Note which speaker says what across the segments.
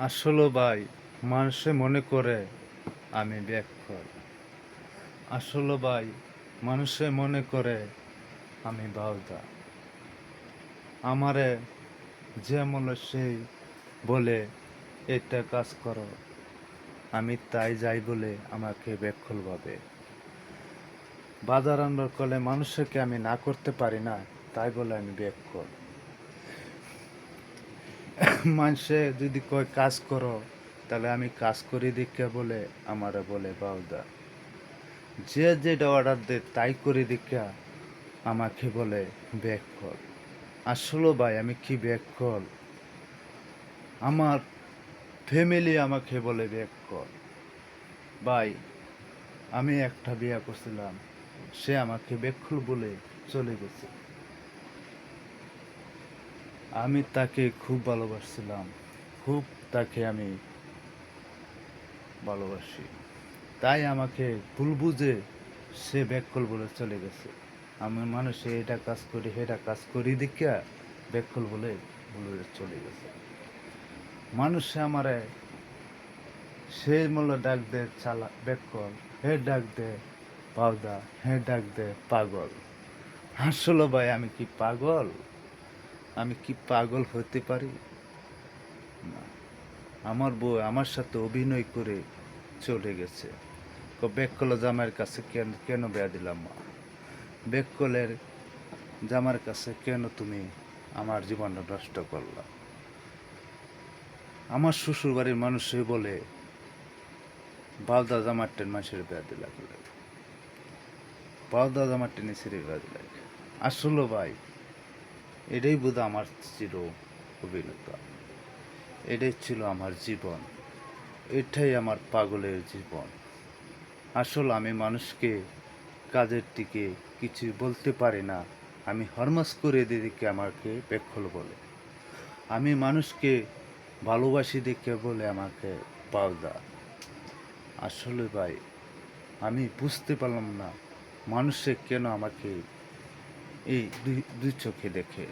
Speaker 1: আসলে ভাই, মানুষে মনে করে আমি ব্যাককল। আসলে ভাই, মানুষে মনে করে আমি বাউদা। আমারে যে মনে সেই বলে এটা কাজ করো, আমি তাই যাই বলে আমাকে ব্যাককল ভাবে। বাজার আনবার কলে মানুষকে আমি না করতে পারি না, তাই বলে আমি ব্যাককল। মানুষে যদি কয় কাজ করো, তাহলে আমি কাজ করি দেখে বলে আমারে বলে বাউদা। যে যেটা অর্ডার দেয় তাই করে দেখা আমাকে বলে ব্যাককল। আসলে ভাই, আমি কি ব্যাককল? আমার ফ্যামিলি আমাকে বলে ব্যাককল। ভাই, আমি একটা বিয়ে করছিলাম, সে আমাকে ব্যাককল বলে চলে গেছে। আমি তাকে খুব ভালোবাসছিলাম, খুব তাকে আমি ভালোবাসি, তাই আমাকে ভুল বুঝে সে ব্যাককল বলে চলে গেছে। আমি মানুষে এটা কাজ করি সেটা কাজ করি দেখিয়া ব্যাককল বলে বলে চলে গেছে। মানুষে আমারে সে মূল্য ডাক দে চালা ব্যাককল, হে ডাক দে বাউদা, হে ডাক দে পাগল। আসলে ভাই, আমি কি পাগল? আমি কি পাগল হতে পারি? না। আমার বউ আমার সাথে অভিনয় করে চলে গেছে। ব্যাককল জামাইয়ের কাছে কেন কেন বেয়া দিলাম মা? ব্যাককলের জামার কাছে কেন তুমি আমার জীবনটা নষ্ট করলা? আমার শ্বশুর বাড়ির মানুষই বলে বাউদা জামার টেন মানুষের বেয়া দিলা গেলে, বাউদা জামার টেনে ছেড়ে বেয়া দিলা। আসলে ভাই, এটাই বোধ আমার চির অভিজ্ঞতা, এটাই ছিল আমার জীবন, এটাই আমার পাগলের জীবন। আসলে আমি মানুষকে কাজের দিকে কিছু বলতে পারি না, আমি হরমাস করে দিদিকে আমাকে ব্যাককল বলে। আমি মানুষকে ভালোবাসি দেখে বলে আমাকে বাউদা। আসলে ভাই, আমি বুঝতে পারলাম না মানুষে কেন আমাকে এই দুই দুই চোখে দেখে।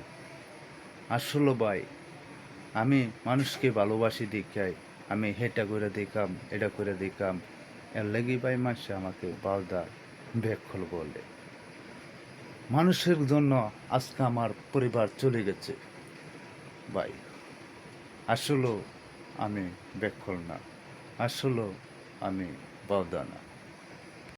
Speaker 1: আসলে ভাই, আমি মানুষকে ভালোবাসি দেখাই আমি হেটা করে দেখাম, এটা করে দেখাম, এর লেগে ভাই মানুষে আমাকে বাউদা ব্যাককল বলে। মানুষের জন্য আজকে আমার পরিবার চলে গেছে ভাই। আসলেও আমি ব্যাককল না, আসলেও আমি বাউদা না।